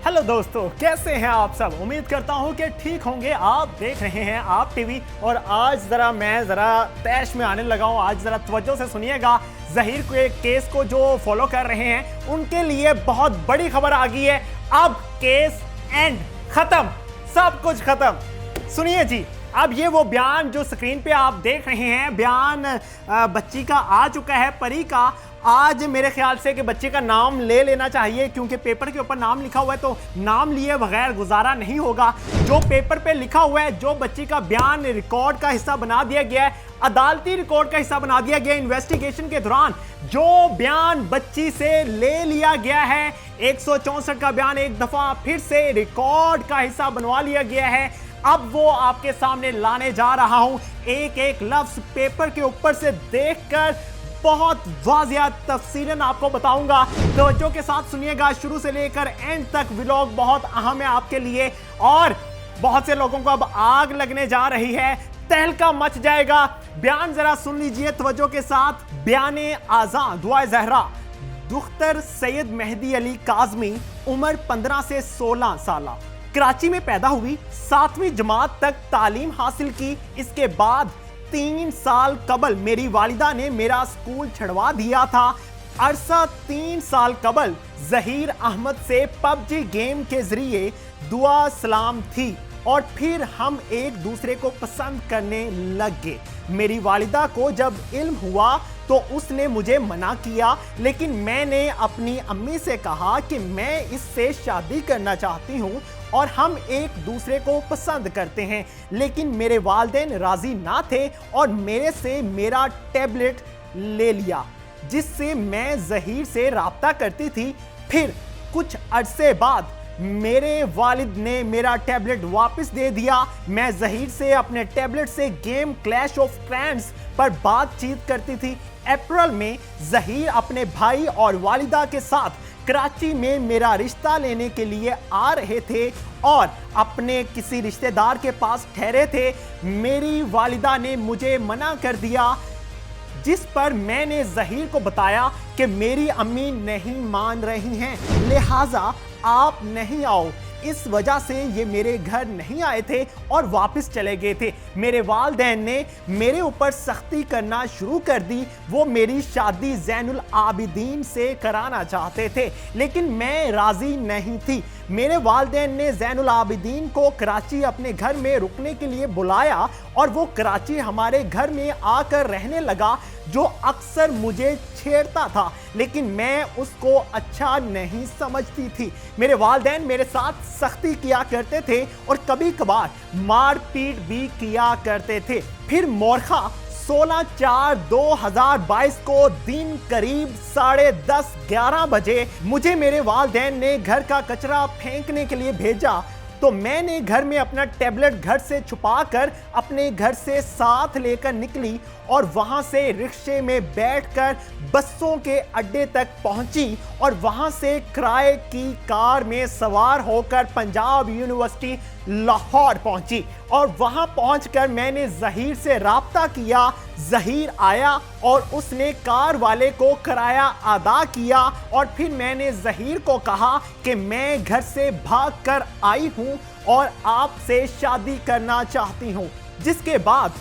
Hello दोस्तों, कैसे हैं आप सब। उम्मीद करता हूं कि ठीक होंगे। आप देख रहे हैं आप टीवी और आज मैं तैश में आने लगा हूं। आज जरा तवज्जो से सुनिएगा। ज़हीर के केस को जो फॉलो कर रहे हैं उनके लिए बहुत बड़ी खबर आ गई है। अब केस एंड खत्म, सब कुछ खत्म। सुनिए जी, अब ये वो बयान जो स्क्रीन पे आप देख रहे हैं, बयान बच्ची का आ चुका है, परी का। आज मेरे ख्याल से कि बच्चे का नाम ले लेना चाहिए, क्योंकि पेपर के ऊपर नाम लिखा हुआ है तो नाम लिए बगैर गुजारा नहीं होगा। जो पेपर पे लिखा हुआ है, जो बच्ची का बयान रिकॉर्ड का हिस्सा बना दिया गया है, अदालती रिकॉर्ड का हिस्सा बना दिया गया है। इन्वेस्टिगेशन के दौरान जो बयान बच्ची से ले लिया गया है, 164 का बयान एक दफा फिर से रिकॉर्ड का हिस्सा बनवा लिया गया है। अब वो आपके सामने लाने जा रहा हूं। एक एक लफ्ज पेपर के ऊपर से देखकर बहुत वाज़िया तफसीलन आपको बताऊंगा। तवज्जो के साथ सुनिएगा, शुरू से लेकर एंड तक। व्लॉग बहुत अहम है आपके लिए और बहुत से लोगों को अब आग लगने जा रही है, तहलका मच जाएगा। बयान जरा सुन लीजिए तवज्जो के साथ। बयाने आज़ाद दुआए ज़हरा दुख्तर सैयद मेहदी अली काज़मी, उम्र 15 से 16 साल, कराची में पैदा हुई। 7वीं जमात तक तालीम हासिल की। इसके बाद 3 साल कबल मेरी वालिदा ने मेरा स्कूल छड़वा दिया था। अरसा 3 साल कबल ज़हीर अहमद से पबजी गेम के जरिए दुआ सलाम थी और फिर हम एक दूसरे को पसंद करने लग गए। मेरी वालिदा को जब इल्म हुआ तो उसने मुझे मना किया, लेकिन मैंने अपनी अम्मी से कहा कि मैं इससे शादी करना चाहती हूँ और हम एक दूसरे को पसंद करते हैं। लेकिन मेरे वालिदैन राजी ना थे और मेरे से मेरा टैबलेट ले लिया जिससे मैं ज़हीर से राब्ता करती थी। फिर कुछ अरसे बाद मेरे वालिद ने मेरा टैबलेट वापस दे दिया। मैं ज़हीर से अपने टैबलेट से गेम क्लैश ऑफ क्लैंस पर बातचीत करती थी। अप्रैल में ज़हीर अपने भाई और वालिदा के साथ कराची में मेरा रिश्ता लेने के लिए आ रहे थे और अपने किसी रिश्तेदार के पास ठहरे थे। मेरी वालिदा ने मुझे मना कर दिया, जिस पर मैंने ज़हीर को बताया कि मेरी अम्मी नहीं मान रही हैं, लिहाजा आप नहीं आओ। इस वजह से ये मेरे घर नहीं आए थे और वापस चले गए थे। मेरे वालिदैन ने मेरे ऊपर सख्ती करना शुरू कर दी। वो मेरी शादी ज़ैनुल आबिदीन से कराना चाहते थे, लेकिन मैं राज़ी नहीं थी। मेरे वालिदैन ने ज़ैनुल आबिदीन को कराची अपने घर में रुकने के लिए बुलाया और वो कराची हमारे घर में आकर रहने लगा, जो अक्सर मुझे छेड़ता था, लेकिन मैं उसको अच्छा नहीं समझती थी। मेरे वालिदैन मेरे साथ सख्ती किया करते थे और कभी कभार मारपीट भी किया करते थे। फिर मोरखा 16/4/2022 को दिन करीब 10:30-11 बजे मुझे मेरे वालिदैन ने घर का कचरा फेंकने के लिए भेजा, तो मैंने घर में अपना टैबलेट घर से छुपाकर अपने घर से साथ लेकर निकली और वहां से रिक्शे में बैठकर बसों के अड्डे तक पहुंची और वहां से किराए की कार में सवार होकर पंजाब यूनिवर्सिटी लाहौर पहुंची और वहां पहुंचकर मैंने ज़हीर से राब्ता किया। ज़हीर आया और उसने कार वाले को किराया अदा किया और फिर मैंने ज़हीर को कहा कि मैं घर से भागकर आई हूं और आपसे शादी करना चाहती हूं। जिसके बाद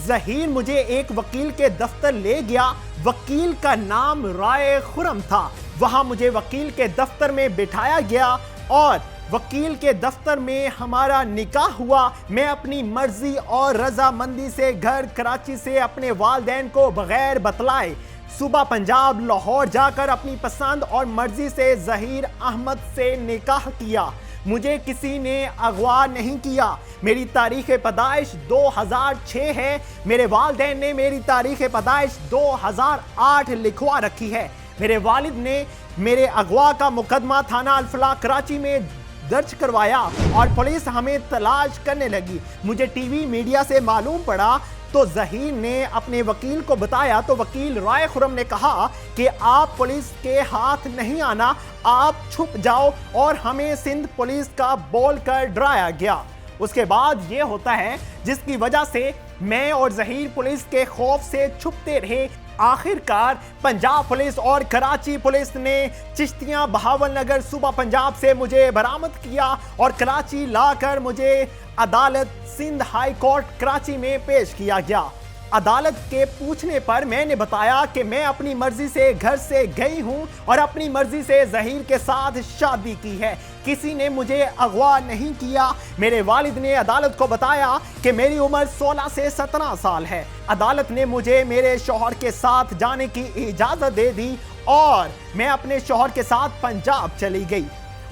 ज़हीर मुझे एक वकील के दफ्तर ले गया। वकील का नाम राय खुरम था। वहां मुझे वकील के दफ्तर में बिठाया गया और वकील के दफ्तर में हमारा निकाह हुआ। मैं अपनी मर्जी और रजामंदी से घर कराची से अपने वालिदैन को बगैर बतलाए सुबह पंजाब लाहौर जाकर अपनी पसंद और मर्जी से ज़हीर अहमद से निकाह किया। मुझे किसी ने अगवा नहीं किया। मेरी तारीख़ पैदाइश 2006 है। मेरे वालिदैन ने मेरी तारीख़ पैदाइश 2008 लिखवा रखी है। मेरे वालिद ने मेरे अगवा का मुकदमा थाना अल-फलाह कराची में दर्ज करवाया और पुलिस हमें तलाश करने लगी। मुझे टीवी मीडिया से मालूम पड़ा तो ज़हीर ने अपने वकील को बताया, तो वकील राय खुरम ने कहा कि आप पुलिस के हाथ नहीं आना, आप छुप जाओ, और हमें सिंध पुलिस का बोलकर डराया गया। उसके बाद ये होता है जिसकी वजह से मैं और ज़हीर पुलिस के खौफ से छुपते रहे। आखिरकार पंजाब पुलिस और कराची पुलिस ने चिश्तियां बहावलनगर सूबा पंजाब से मुझे बरामद किया और कराची लाकर मुझे अदालत सिंध हाई कोर्ट कराची में पेश किया गया। अदालत के पूछने पर मैंने बताया कि मैं अपनी मर्जी से घर से गई हूं और अपनी मर्जी से जहीर के साथ शादी की है, किसी ने मुझे अगवा नहीं किया। मेरे वालिद ने अदालत को बताया कि मेरी उम्र 16 से 17 साल है। अदालत ने मुझे मेरे शौहर के साथ जाने की इजाजत दे दी और मैं अपने शौहर के साथ पंजाब चली गई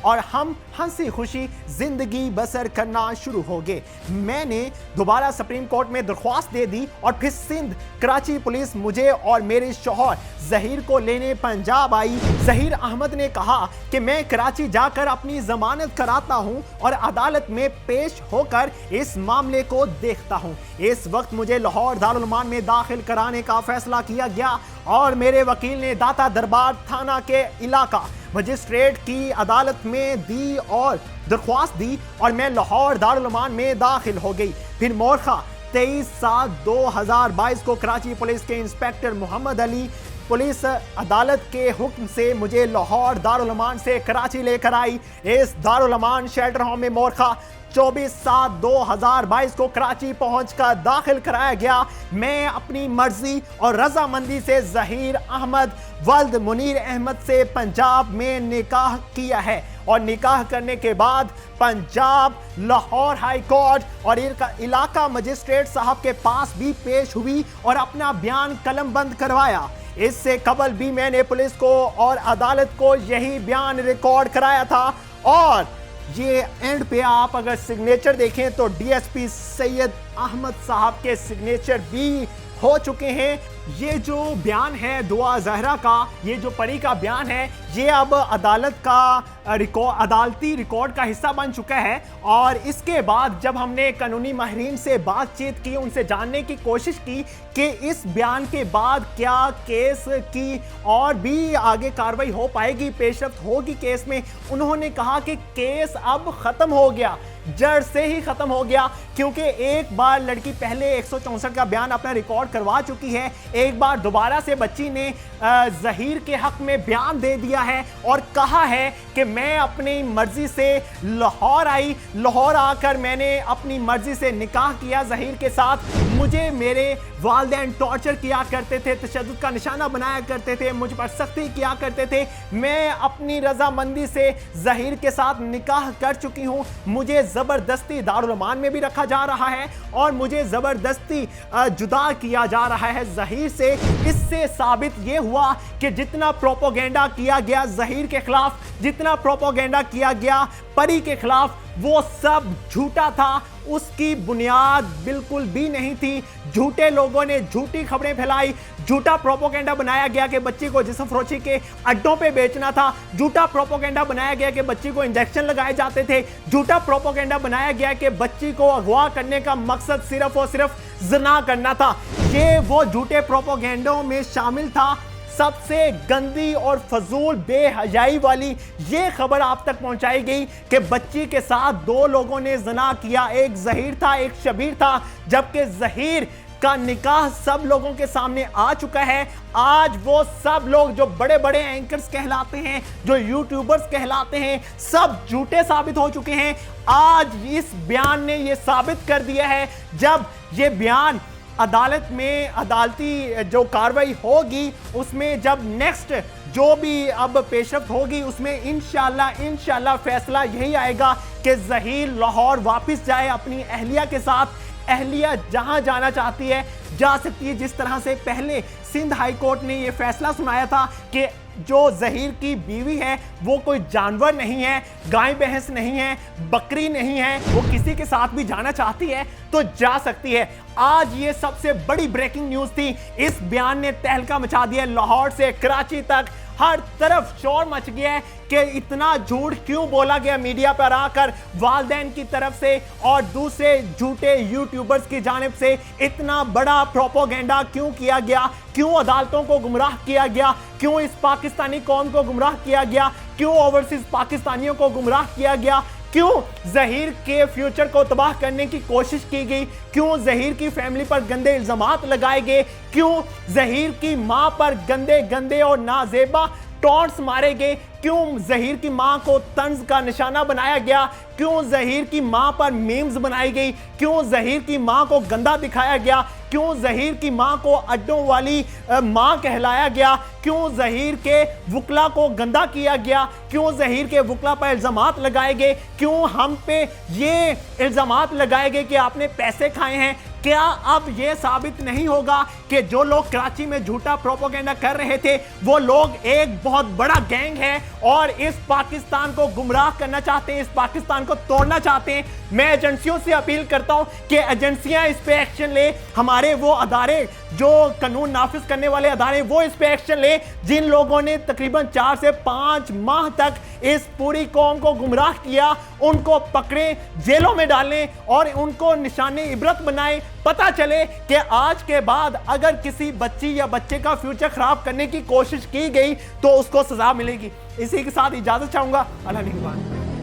और हम हंसी खुशी जिंदगी बसर करना शुरू हो गए। मैंने दोबारा सुप्रीम कोर्ट में दरख्वास्त दे दी और फिर सिंध कराची पुलिस मुझे और मेरे शौहर जहीर को लेने पंजाब आई। जहीर अहमद ने कहा कि मैं कराची जाकर अपनी जमानत कराता हूं और अदालत में पेश होकर इस मामले को देखता हूं। इस वक्त मुझे लाहौर दारुल उलूम में दाखिल कराने का फैसला किया गया और मेरे वकील ने दाता दरबार थाना के इलाका मजिस्ट्रेट की अदालत में दी और दरख्वास्त दी और मैं लाहौर दारुल उलूम में दाखिल हो गई। फिर मोरखा 23/7/2022 को कराची पुलिस के इंस्पेक्टर मोहम्मद अली पुलिस अदालत के हुक्म से मुझे लाहौर दारुल उलूम से कराची लेकर आई। इस दारुल उलूम शेल्टर होम में मोरखा 24/7/2022 को कराची पहुंचकर दाखिल कराया गया। मैं अपनी मर्जी और रजामंदी से जहीर अहमद वल्द मुनीर अहमद से पंजाब में निकाह किया है और निकाह करने के बाद पंजाब लाहौर हाई कोर्ट और इलाका मजिस्ट्रेट साहब के पास भी पेश हुई और अपना बयान कलमबंद करवाया। इससे कबल भी मैंने पुलिस को और अदालत को यही बयान रिकॉर्ड कराया था और ये एंड पे आप अगर सिग्नेचर देखें तो डीएसपी सैयद अहमद साहब के सिग्नेचर भी हो चुके हैं। ये जो बयान है दुआ जहरा का, ये जो परी का बयान है, ये अब अदालत का अदालती रिकॉर्ड का हिस्सा बन चुका है। और इसके बाद जब हमने कानूनी माहिरीन से बातचीत की, उनसे जानने की कोशिश की कि इस बयान के बाद क्या केस की और भी आगे कार्रवाई हो पाएगी, पेशरफ्त होगी केस में, उन्होंने कहा कि केस अब ख़त्म हो गया, जड़ से ही ख़त्म हो गया, क्योंकि एक बार लड़की पहले 164 का बयान अपना रिकॉर्ड करवा चुकी है, एक बार दोबारा से बच्ची ने जहीर के हक में बयान दे दिया है और कहा है कि मैं अपनी मर्जी से लाहौर आई, लाहौर आकर मैंने अपनी मर्जी से निकाह किया जहीर के साथ। मुझे मेरे वालिदैन टॉर्चर किया करते थे, तशद्दुद का निशाना बनाया करते थे, मुझ पर सख्ती किया करते थे। मैं अपनी रजामंदी से जहीर के साथ निकाह कर चुकी हूँ। मुझे ज़बरदस्ती दारुल उलूम में भी रखा जा रहा है और मुझे ज़बरदस्ती जुदा किया जा रहा है जहीर से। इससे साबित ये हुआ कि जितना प्रोपोगेंडा किया गया जहीर के खिलाफ, जितना प्रोपोगेंडा किया गया परी के खिलाफ, वो सब झूठा था, उसकी बुनियाद बिल्कुल भी नहीं थी। झूठे लोगों ने झूठी खबरें फैलाई, झूठा प्रोपोगेंडा बनाया गया कि बच्ची को जिस्म फरोशी के अड्डों पे बेचना था, झूठा प्रोपोगेंडा बनाया गया कि बच्ची को इंजेक्शन लगाए जाते थे, झूठा प्रोपोगेंडा बनाया गया कि बच्ची को अगवा करने का मकसद सिर्फ और सिर्फ ज़िना करना था। ये वो झूठे प्रोपोगेंडों में शामिल था। सबसे गंदी और फजूल बेहयाई वाली ये खबर आप तक पहुंचाई गई कि बच्ची के साथ दो लोगों ने ज़िना किया, एक जहीर था, एक शबीर था, जबकि जहीर का निकाह सब लोगों के सामने आ चुका है। आज वो सब लोग जो बड़े बड़े एंकर्स कहलाते हैं, जो यूट्यूबर्स कहलाते हैं, सब झूठे साबित हो चुके हैं। आज इस बयान ने ये साबित कर दिया है, जब ये बयान अदालत में अदालती जो कार्रवाई होगी उसमें जब नेक्स्ट जो भी अब पेशरफ्त होगी उसमें इंशाल्लाह फैसला यही आएगा कि जहीर लाहौर वापस जाए अपनी अहलिया के साथ। अहलिया जहां जाना चाहती है जा सकती है। जिस तरह से पहले सिंध हाई कोर्ट ने यह फैसला सुनाया था कि जो जहीर की बीवी है वो कोई जानवर नहीं है, गाय भैंस नहीं है, बकरी नहीं है, वो किसी के साथ भी जाना चाहती है तो जा सकती है। आज ये सबसे बड़ी ब्रेकिंग न्यूज थी। इस बयान ने तहलका मचा दिया, लाहौर से कराची तक हर तरफ शोर मच गया है कि इतना झूठ क्यों बोला गया मीडिया पर आकर, वालिदैन की तरफ से और दूसरे झूठे यूट्यूबर्स की जानिब से इतना बड़ा प्रोपोगेंडा क्यों किया गया, क्यों अदालतों को गुमराह किया गया, क्यों इस पाकिस्तानी कौम को गुमराह किया गया, क्यों ओवरसीज पाकिस्तानियों को गुमराह किया गया, क्यों जहीर के फ्यूचर को तबाह करने की कोशिश की गई, क्यों जहीर की फैमिली पर गंदे इल्जामात लगाए गए, क्यों जहीर की मां पर गंदे गंदे और नाजेबा टॉन्ट्स मारे गए, क्यों जहीर की मां को तंज का निशाना बनाया गया, क्यों जहीर की मां पर मीम्स बनाई गई, क्यों जहीर की मां को गंदा दिखाया गया, क्यों जहीर की मां को अड्डों वाली मां कहलाया गया, क्यों जहीर के वकला को गंदा किया गया, क्यों जहीर के वकला पर इल्जामात लगाए गए, क्यों हम पे ये इल्जामात लगाए गए कि आपने पैसे खाए हैं। क्या अब यह साबित नहीं होगा कि जो लोग कराची में झूठा प्रोपेगेंडा कर रहे थे वो लोग एक बहुत बड़ा गैंग है और इस पाकिस्तान को गुमराह करना चाहते हैं, इस पाकिस्तान को तोड़ना चाहते हैं। मैं एजेंसियों से अपील करता हूं कि एजेंसियां इस पे एक्शन ले, हमारे वो अदारे जो कानून नाफिज करने वाले अदारे वो इस पे एक्शन ले जिन लोगों ने तकरीबन 4 से 5 माह तक इस पूरी कौम को गुमराह किया, उनको पकड़े, जेलों में डालें और उनको निशाने इबरत बनाएं। पता चले कि आज के बाद अगर किसी बच्ची या बच्चे का फ्यूचर खराब करने की कोशिश की गई तो उसको सजा मिलेगी। इसी के साथ इजाजत चाहूंगा। अल्लाह निगहबान।